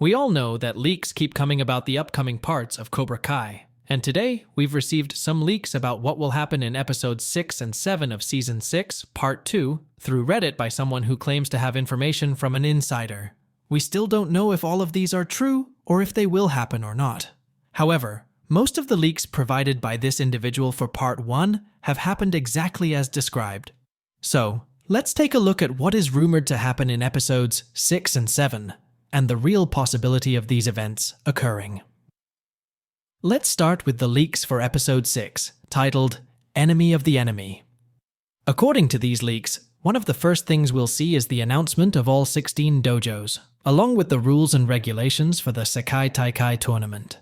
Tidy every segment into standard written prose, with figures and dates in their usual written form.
We all know that leaks keep coming about the upcoming parts of Cobra Kai, and today we've received some leaks about what will happen in episodes 6 and 7 of Season 6, Part 2, through Reddit by someone who claims to have information from an insider. We still don't know if all of these are true or if they will happen or not. However, most of the leaks provided by this individual for Part 1 have happened exactly as described. So, let's take a look at what is rumored to happen in episodes 6 and 7, and the real possibility of these events occurring. Let's start with the leaks for episode 6, titled Enemy of the Enemy. According to these leaks, one of the first things we'll see is the announcement of all 16 dojos, along with the rules and regulations for the Sekai Taikai tournament.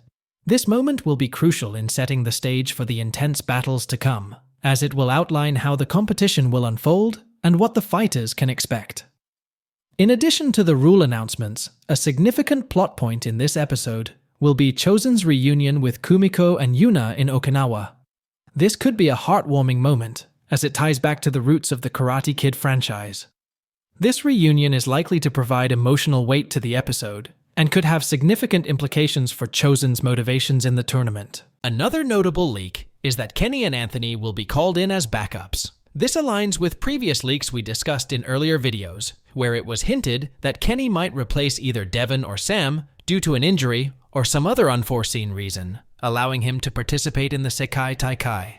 This moment will be crucial in setting the stage for the intense battles to come, as it will outline how the competition will unfold and what the fighters can expect. In addition to the rule announcements, a significant plot point in this episode will be Chosen's reunion with Kumiko and Yuna in Okinawa. This could be a heartwarming moment, as it ties back to the roots of the Karate Kid franchise. This reunion is likely to provide emotional weight to the episode, and could have significant implications for Chosen's motivations in the tournament. Another notable leak is that Kenny and Anthony will be called in as backups. This aligns with previous leaks we discussed in earlier videos, where it was hinted that Kenny might replace either Devon or Sam due to an injury or some other unforeseen reason, allowing him to participate in the Sekai Taikai.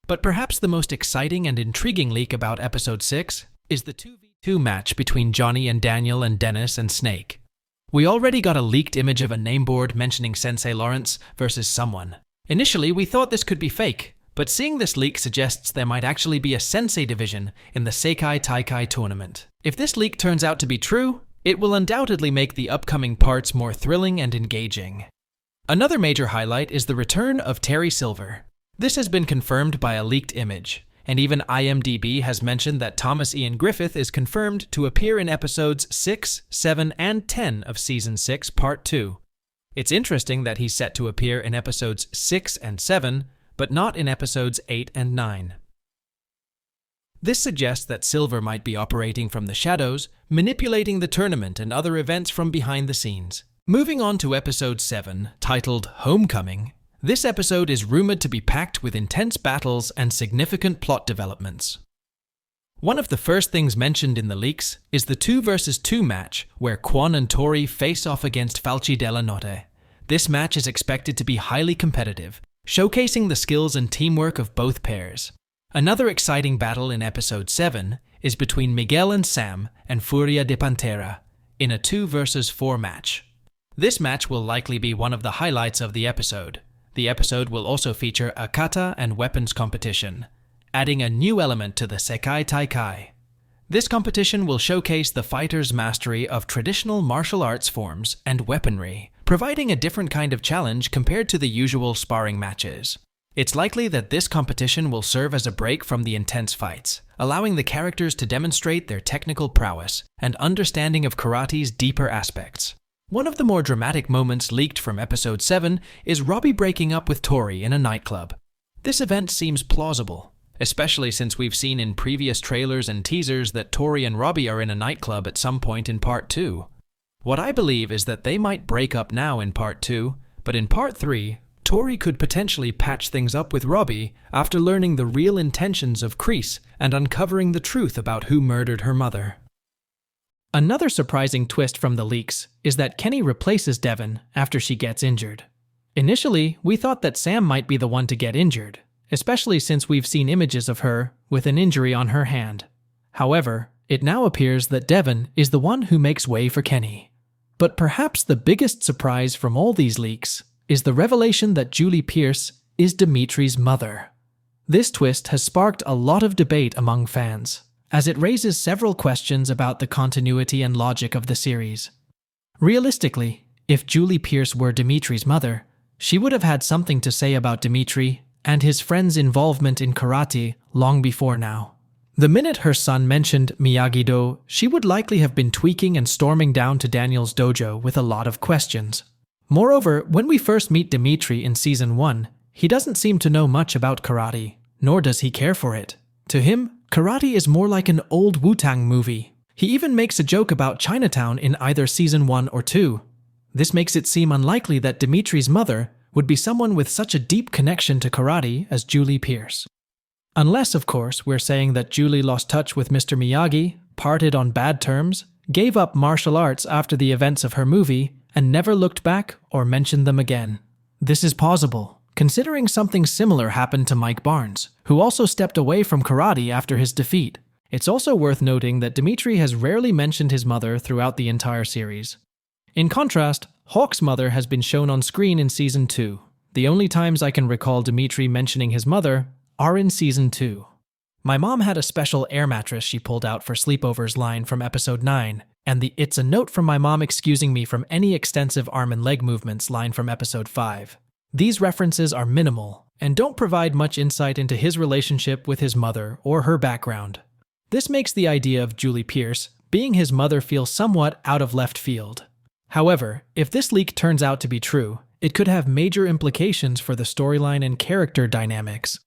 But perhaps the most exciting and intriguing leak about episode 6 is the 2v2 match between Johnny and Daniel and Dennis and Snake. We already got a leaked image of a name board mentioning Sensei Lawrence versus someone. Initially, we thought this could be fake, but seeing this leak suggests there might actually be a Sensei division in the Sekai Taikai tournament. If this leak turns out to be true, it will undoubtedly make the upcoming parts more thrilling and engaging. Another major highlight is the return of Terry Silver. This has been confirmed by a leaked image, and even IMDb has mentioned that Thomas Ian Griffith is confirmed to appear in episodes 6, 7, and 10 of Season 6, Part 2. It's interesting that he's set to appear in episodes 6 and 7, but not in episodes 8 and 9. This suggests that Silver might be operating from the shadows, manipulating the tournament and other events from behind the scenes. Moving on to episode 7, titled Homecoming, this episode is rumored to be packed with intense battles and significant plot developments. One of the first things mentioned in the leaks is the 2 vs 2 match where Kwon and Tori face off against Falchi Della Notte. This match is expected to be highly competitive, showcasing the skills and teamwork of both pairs. Another exciting battle in episode 7 is between Miguel and Sam and Furia de Pantera in a 2 vs 4 match. This match will likely be one of the highlights of the episode. The episode will also feature a kata and weapons competition, adding a new element to the Sekai Taikai. This competition will showcase the fighters' mastery of traditional martial arts forms and weaponry, providing a different kind of challenge compared to the usual sparring matches. It's likely that this competition will serve as a break from the intense fights, allowing the characters to demonstrate their technical prowess and understanding of karate's deeper aspects. One of the more dramatic moments leaked from episode 7 is Robbie breaking up with Tori in a nightclub. This event seems plausible, especially since we've seen in previous trailers and teasers that Tori and Robbie are in a nightclub at some point in Part 2. What I believe is that they might break up now in Part 2, but in Part 3, Tori could potentially patch things up with Robbie after learning the real intentions of Kreese and uncovering the truth about who murdered her mother. Another surprising twist from the leaks is that Kenny replaces Devon after she gets injured. Initially, we thought that Sam might be the one to get injured, especially since we've seen images of her with an injury on her hand. However, it now appears that Devon is the one who makes way for Kenny. But perhaps the biggest surprise from all these leaks is the revelation that Julie Pierce is Dimitri's mother. This twist has sparked a lot of debate among fans, as it raises several questions about the continuity and logic of the series. Realistically, if Julie Pierce were Dimitri's mother, she would have had something to say about Dimitri and his friend's involvement in karate long before now. The minute her son mentioned Miyagi-Do, she would likely have been tweaking and storming down to Daniel's dojo with a lot of questions. Moreover, when we first meet Dimitri in Season 1, he doesn't seem to know much about karate, nor does he care for it. To him, karate is more like an old Wu-Tang movie. He even makes a joke about Chinatown in either Season 1 or 2. This makes it seem unlikely that Dimitri's mother would be someone with such a deep connection to karate as Julie Pierce. Unless, of course, we're saying that Julie lost touch with Mr. Miyagi, parted on bad terms, gave up martial arts after the events of her movie, and never looked back or mentioned them again. This is plausible, considering something similar happened to Mike Barnes, who also stepped away from karate after his defeat. It's also worth noting that Dimitri has rarely mentioned his mother throughout the entire series. In contrast, Hawk's mother has been shown on screen in Season 2. The only times I can recall Dimitri mentioning his mother are in Season 2. My mom had a special air mattress she pulled out for sleepovers line from Episode 9, and the "It's a note from my mom excusing me from any extensive arm and leg movements" line from Episode 5. These references are minimal and don't provide much insight into his relationship with his mother or her background. This makes the idea of Julie Pierce being his mother feel somewhat out of left field. However, if this leak turns out to be true, it could have major implications for the storyline and character dynamics.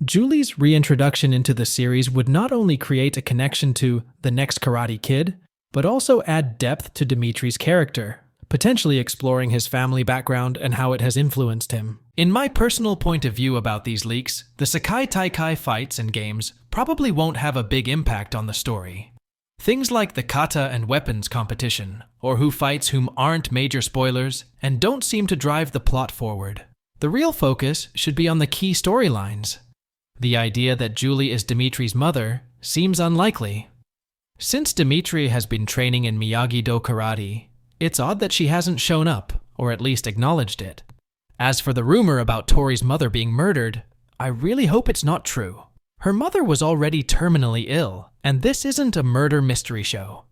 Julie's reintroduction into the series would not only create a connection to the next Karate Kid, but also add depth to Dimitri's character, potentially exploring his family background and how it has influenced him. In my personal point of view about these leaks, the Sekai Taikai fights and games probably won't have a big impact on the story. Things like the kata and weapons competition, or who fights whom aren't major spoilers and don't seem to drive the plot forward. The real focus should be on the key storylines. The idea that Julie is Dimitri's mother seems unlikely. Since Dimitri has been training in Miyagi-Do karate, it's odd that she hasn't shown up, or at least acknowledged it. As for the rumor about Tori's mother being murdered, I really hope it's not true. Her mother was already terminally ill, and this isn't a murder mystery show.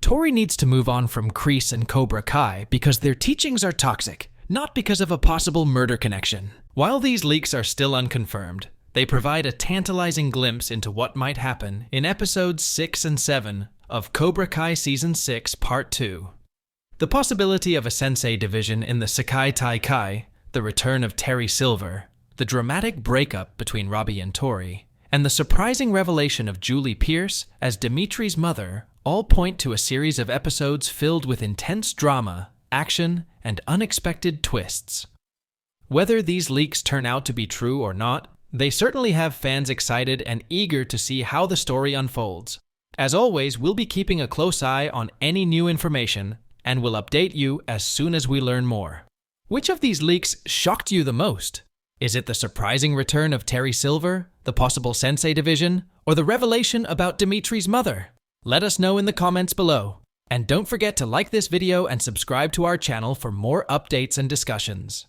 Tori needs to move on from Kreese and Cobra Kai because their teachings are toxic, not because of a possible murder connection. While these leaks are still unconfirmed, they provide a tantalizing glimpse into what might happen in episodes 6 and 7 of Cobra Kai Season 6 Part 2. The possibility of a sensei division in the Sekai Taikai, the return of Terry Silver, the dramatic breakup between Robbie and Tori, and the surprising revelation of Julie Pierce as Dimitri's mother all point to a series of episodes filled with intense drama, action, and unexpected twists. Whether these leaks turn out to be true or not, they certainly have fans excited and eager to see how the story unfolds. As always, we'll be keeping a close eye on any new information and will update you as soon as we learn more. Which of these leaks shocked you the most? Is it the surprising return of Terry Silver, the possible sensei division, or the revelation about Dimitri's mother? Let us know in the comments below. And don't forget to like this video and subscribe to our channel for more updates and discussions.